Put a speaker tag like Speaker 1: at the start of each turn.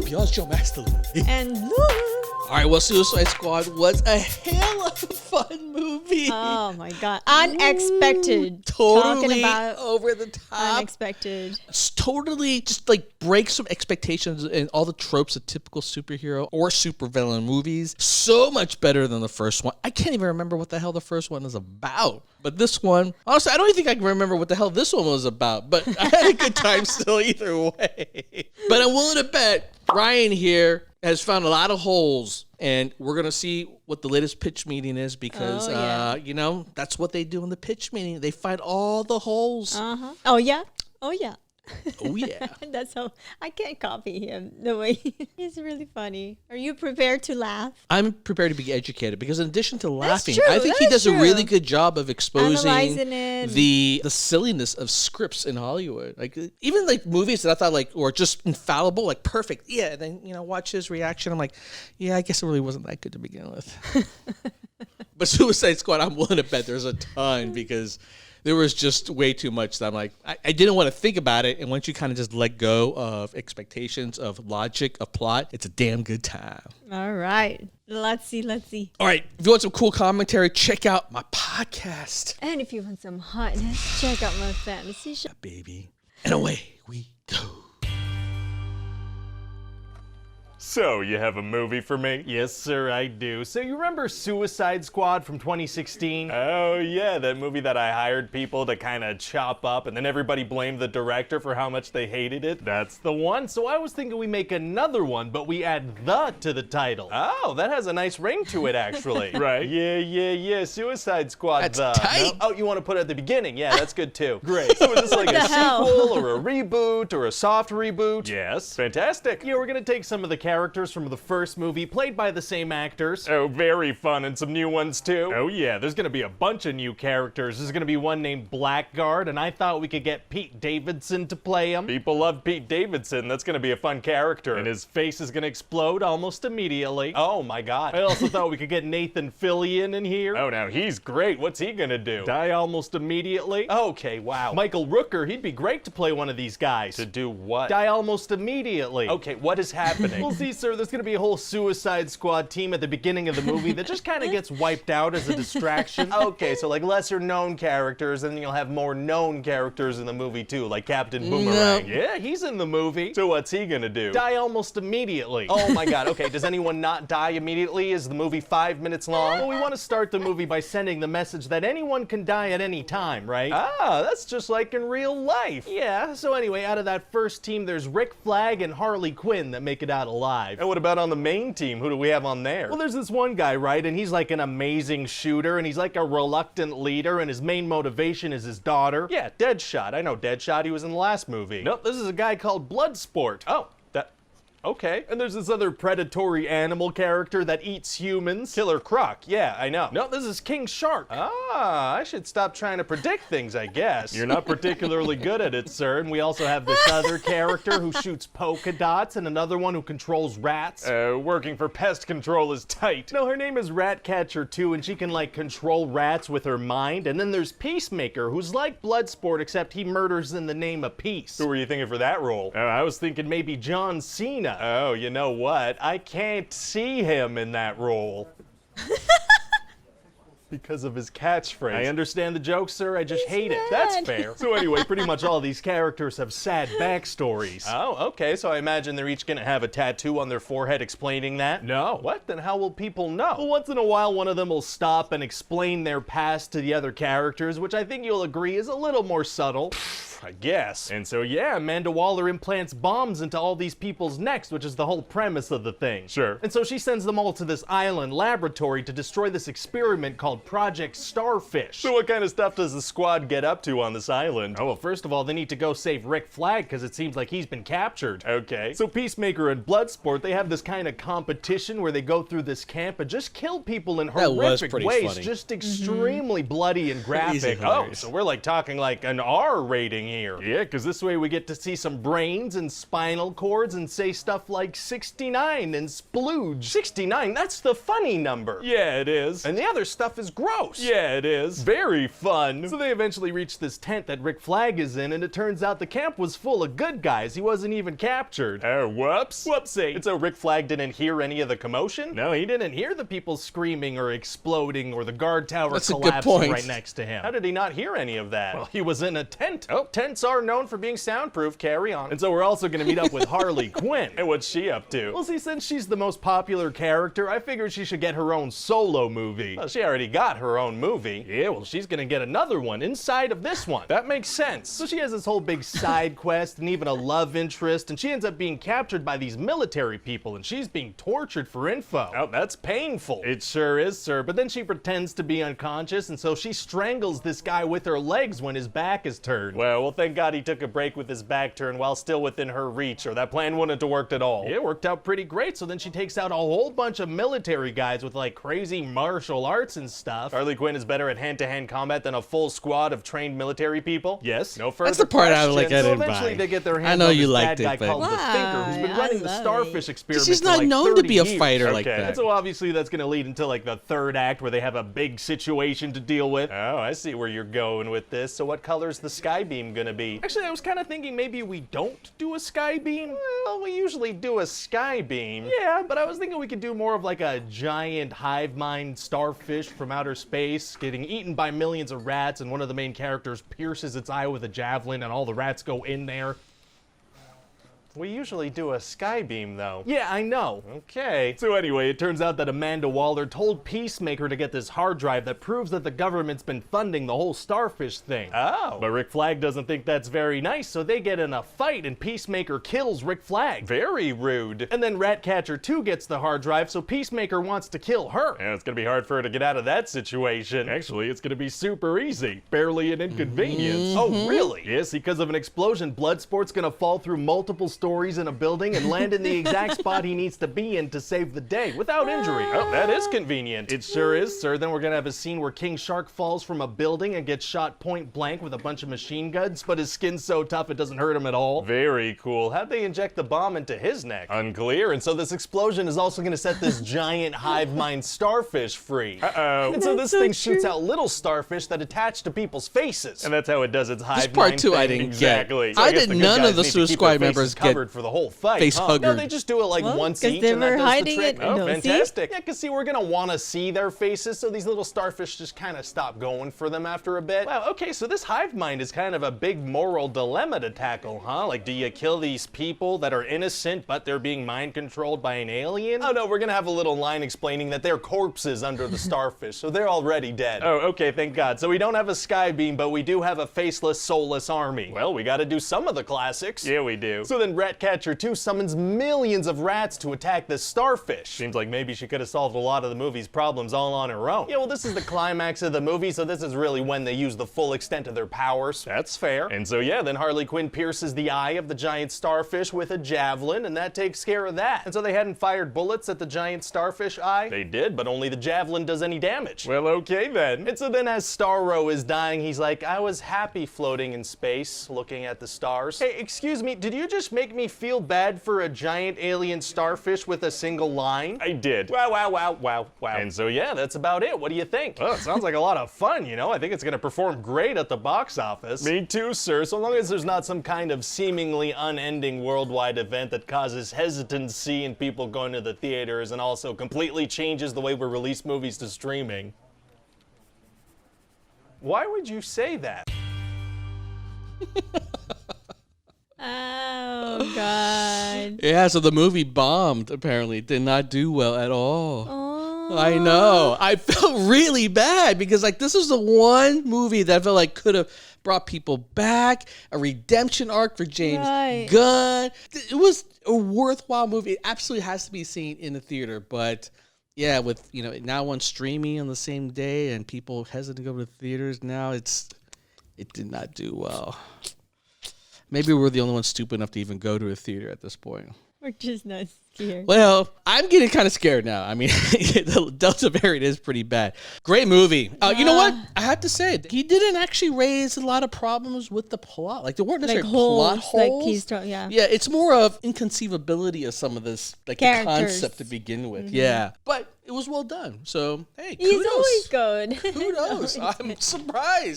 Speaker 1: y'all's Joe Masterly.
Speaker 2: And Lulu.
Speaker 1: All right, well, Suicide Squad was a hell of a fun movie.
Speaker 2: Oh my God. Unexpected.
Speaker 1: Totally
Speaker 2: Talking about
Speaker 1: over the top.
Speaker 2: unexpected.
Speaker 1: It's totally just like breaks some expectations and all the tropes of typical superhero or supervillain movies. So much better than the first one. I can't even remember what the hell the first one is about. But this one, honestly, I don't even think I can remember what the hell this one was about. But I had a good time still either way. But I'm willing to bet Ryan here has found a lot of holes, and we're going to see what the latest pitch meeting is because, that's what they do in the pitch meeting. They find all the holes.
Speaker 2: Uh-huh. Oh, yeah? Oh, yeah.
Speaker 1: Oh, yeah.
Speaker 2: That's how I can't copy him the way he's really funny. Are you prepared to laugh?
Speaker 1: I'm prepared to be educated because in addition to laughing,
Speaker 2: true,
Speaker 1: I think he does a really good job of exposing
Speaker 2: Analyzing it.
Speaker 1: the silliness of scripts in Hollywood. Like even like movies that I thought like were just infallible, like perfect. Yeah, and then watch his reaction. I'm like, yeah, I guess it really wasn't that good to begin with. But Suicide Squad, I'm willing to bet there's a ton because there was just way too much that I'm like, I didn't want to think about it. And once you kind of just let go of expectations, of logic, of plot, it's a damn good time.
Speaker 2: All right. Let's see.
Speaker 1: All right. If you want some cool commentary, check out my podcast.
Speaker 2: And if you want some hotness, check out my fantasy show.
Speaker 1: Baby. And away we go.
Speaker 3: So, you have a movie for me? Yes, sir, I do. So, you remember Suicide Squad from 2016? Oh, yeah, that movie that I hired people to kind of chop up, and then everybody blamed the director for how much they hated it? That's the one. So, I was thinking we make another one, but we add "the" to the title. Oh, that has a nice ring to it, actually. Right? Yeah. Suicide Squad,
Speaker 1: That's
Speaker 3: the.
Speaker 1: tight.
Speaker 3: No? Oh, you want to put it at the beginning? Yeah, that's good too. Great. So, is this like a sequel or a reboot or a soft reboot? Yes. Fantastic. Yeah, we're gonna take some of the characters from the first movie, played by the same actors. Oh, very fun, and some new ones too. Oh yeah, there's gonna be a bunch of new characters. There's gonna be one named Blackguard, and I thought we could get Pete Davidson to play him. People love Pete Davidson. That's gonna be a fun character. And his face is gonna explode almost immediately. Oh my god. I also thought we could get Nathan Fillion in here. Oh, now he's great. What's he gonna do? Die almost immediately? Okay, wow. Michael Rooker, he'd be great to play one of these guys. To do what? Die almost immediately. Okay, what is happening? Well, see, sir, there's gonna be a whole Suicide Squad team at the beginning of the movie that just kind of gets wiped out as a distraction. Okay, so like lesser known characters, and then you'll have more known characters in the movie too, like Captain Boomerang. Yeah, he's in the movie. So what's he gonna do? Die almost immediately. Oh my god, okay, does anyone not die immediately? Is the movie 5 minutes long? Well, we want to start the movie by sending the message that anyone can die at any time, right? Ah, that's just like in real life. Yeah, so anyway, out of that first team, there's Rick Flag and Harley Quinn that make it out alive. And what about on the main team? Who do we have on there? Well, there's this one guy, right? And he's like an amazing shooter, and he's like a reluctant leader, and his main motivation is his daughter. Yeah, Deadshot. I know Deadshot. He was in the last movie. Nope, this is a guy called Bloodsport. Oh, that... Okay. And there's this other predatory animal character that eats humans. Killer Croc. Yeah, I know. No, this is King Shark. Ah, I should stop trying to predict things, I guess. You're not particularly good at it, sir. And we also have this other character who shoots polka dots and another one who controls rats. Working for pest control is tight. No, her name is Ratcatcher too, and she can like control rats with her mind. And then there's Peacemaker, who's like Bloodsport, except he murders in the name of peace. Who were you thinking for that role? I was thinking maybe John Cena. Oh, you know what? I can't see him in that role. Because of his catchphrase. I understand the joke, sir. I just hate it. That's fair. So anyway, pretty much all these characters have sad backstories. Oh, okay. So I imagine they're each gonna have a tattoo on their forehead explaining that? No. What? Then how will people know? Well, once in a while, one of them will stop and explain their past to the other characters, which I think you'll agree is a little more subtle. I guess. And so, yeah, Amanda Waller implants bombs into all these people's necks, which is the whole premise of the thing. Sure. And so she sends them all to this island laboratory to destroy this experiment called Project Starfish. So what kind of stuff does the squad get up to on this island? Oh, well, first of all, they need to go save Rick Flag because it seems like he's been captured. Okay. So Peacemaker and Bloodsport, they have this kind of competition where they go through this camp and just kill people in horrific ways. Funny. Just extremely bloody and graphic. Oh, so we're like talking like an R rating here. Yeah, because this way we get to see some brains and spinal cords and say stuff like 69 and splooge. 69, that's the funny number. Yeah, it is. And the other stuff is gross. Yeah, it is. Very fun. So they eventually reach this tent that Rick Flag is in, and it turns out the camp was full of good guys. He wasn't even captured. Oh, whoops. Whoopsie. And so Rick Flag didn't hear any of the commotion? No, he didn't hear the people screaming or exploding or the guard tower collapsing right next to him. How did he not hear any of that? Well, he was in a tent. Oh, tents are known for being soundproof. Carry on. And so we're also going to meet up with Harley Quinn. And what's she up to? Well, see, since she's the most popular character, I figured she should get her own solo movie. Well, she already got her own movie. Yeah, well, she's going to get another one inside of this one. That makes sense. So she has this whole big side quest and even a love interest, and she ends up being captured by these military people, and she's being tortured for info. Oh, that's painful. It sure is, sir. But then she pretends to be unconscious, and so she strangles this guy with her legs when his back is turned. Well, thank God he took a break with his back turned while still within her reach, or that plan wouldn't have worked at all. Yeah, it worked out pretty great. So then she takes out a whole bunch of military guys with like crazy martial arts and stuff. Harley Quinn is better at hand-to-hand combat than a full squad of trained military people. Yes, no further
Speaker 1: That's the part
Speaker 3: questions.
Speaker 1: I like. I
Speaker 3: So
Speaker 1: didn't
Speaker 3: eventually
Speaker 1: buy.
Speaker 3: they get their
Speaker 1: I
Speaker 3: hands
Speaker 1: know
Speaker 3: on
Speaker 1: you
Speaker 3: this
Speaker 1: liked
Speaker 3: bad
Speaker 1: it,
Speaker 3: guy
Speaker 1: but
Speaker 3: called the Thinker, who's been
Speaker 2: I
Speaker 3: running the
Speaker 2: love
Speaker 3: Starfish
Speaker 2: it.
Speaker 3: experiment
Speaker 1: she's
Speaker 3: for
Speaker 1: not
Speaker 3: like
Speaker 1: known to
Speaker 3: 30
Speaker 1: be a
Speaker 3: years.
Speaker 1: fighter like
Speaker 3: Okay.
Speaker 1: that.
Speaker 3: And so obviously that's going to lead into like the third act where they have a big situation to deal with. Oh, I see where you're going with this. So what color's the sky beam gonna be? Actually, I was kind of thinking maybe we don't do a sky beam. Well, we usually do a sky beam. Yeah, but I was thinking we could do more of like a giant hive mind starfish from outer space getting eaten by millions of rats, and one of the main characters pierces its eye with a javelin and all the rats go in there. We usually do a sky beam, though. Yeah, I know. Okay. So anyway, it turns out that Amanda Waller told Peacemaker to get this hard drive that proves that the government's been funding the whole starfish thing. Oh. But Rick Flag doesn't think that's very nice, so they get in a fight and Peacemaker kills Rick Flag. Very rude. And then Ratcatcher 2 gets the hard drive, so Peacemaker wants to kill her. Yeah, it's gonna be hard for her to get out of that situation. Actually, it's gonna be super easy. Barely an inconvenience. Oh, really? Yes, because of an explosion, Bloodsport's gonna fall through multiple stories in a building and land in the exact spot he needs to be in to save the day without injury. Oh, that is convenient. It sure is, sir. Then we're gonna have a scene where King Shark falls from a building and gets shot point blank with a bunch of machine guns, but his skin's so tough it doesn't hurt him at all. Very cool. How'd they inject the bomb into his neck? Unclear. And so this explosion is also gonna set this giant hive mind starfish free. Uh-oh. And so this thing shoots out little starfish that attach to people's faces. And that's how it does its hive mind
Speaker 1: part two
Speaker 3: thing.
Speaker 1: I didn't
Speaker 3: exactly.
Speaker 1: get.
Speaker 3: So
Speaker 1: I
Speaker 3: guess
Speaker 1: did
Speaker 3: the good
Speaker 1: none
Speaker 3: guys
Speaker 1: of the
Speaker 3: need to
Speaker 1: Suicide
Speaker 3: keep their
Speaker 1: Squad members
Speaker 3: faces
Speaker 1: get
Speaker 3: covered for the whole fight.
Speaker 1: face
Speaker 3: No,
Speaker 1: huggered.
Speaker 3: they just do it like
Speaker 2: Well,
Speaker 3: once
Speaker 2: 'cause
Speaker 3: each,
Speaker 2: they
Speaker 3: and that
Speaker 2: were
Speaker 3: does the
Speaker 2: hiding
Speaker 3: trick.
Speaker 2: it.
Speaker 3: Oh,
Speaker 2: No, see?
Speaker 3: fantastic. Yeah, because see, we're gonna want to see their faces, so these little starfish just kind of stop going for them after a bit. Wow, okay, so this hive mind is kind of a big moral dilemma to tackle, huh? Like, do you kill these people that are innocent, but they're being mind controlled by an alien? Oh no, we're gonna have a little line explaining that they're corpses under the starfish, so they're already dead. Oh, okay, thank God. So we don't have a sky beam, but we do have a faceless, soulless army. Well, we gotta do some of the classics. Yeah, we do. So then Ratcatcher 2 summons millions of rats to attack this starfish. Seems like maybe she could have solved a lot of the movie's problems all on her own. Yeah, well, this is the climax of the movie, so this is really when they use the full extent of their powers. That's fair. And so yeah, then Harley Quinn pierces the eye of the giant starfish with a javelin, and that takes care of that. And so they hadn't fired bullets at the giant starfish eye? They did, but only the javelin does any damage. Well, okay then. And so then as Starro is dying, he's like, I was happy floating in space, looking at the stars. Hey, excuse me, did you just make me feel bad for a giant alien starfish with a single line? I did. Wow, wow, wow, wow, wow. And so yeah, that's about it. What do you think? Well, it sounds like a lot of fun, you know? I think it's gonna perform great at the box office. Me too, sir. So long as there's not some kind of seemingly unending worldwide event that causes hesitancy in people going to the theaters and also completely changes the way we release movies to streaming. Why would you say that?
Speaker 2: Oh, God.
Speaker 1: Yeah, so the movie bombed, apparently. Did not do well at all.
Speaker 2: Oh.
Speaker 1: I know. I felt really bad because, like, this was the one movie that I felt like could have brought people back, a redemption arc for James
Speaker 2: Right.
Speaker 1: Gunn. It was a worthwhile movie. It absolutely has to be seen in the theater, but yeah, with, you know, now on streaming on the same day and people hesitant to go to the theaters now, it did not do well. Maybe we're the only ones stupid enough to even go to a theater at this point.
Speaker 2: We're just not scared.
Speaker 1: Well, I'm getting kind of scared now. I mean, the Delta variant is pretty bad. Great movie. You know what? I have to say, he didn't actually raise a lot of problems with the plot. Like, there weren't necessarily plot holes.
Speaker 2: Yeah,
Speaker 1: it's more of inconceivability of some of this, like, the
Speaker 2: characters.
Speaker 1: concept to begin with. Yeah. But it was well done. So, hey,
Speaker 2: He's
Speaker 1: kudos.
Speaker 2: always good.
Speaker 1: Kudos. I'm surprised.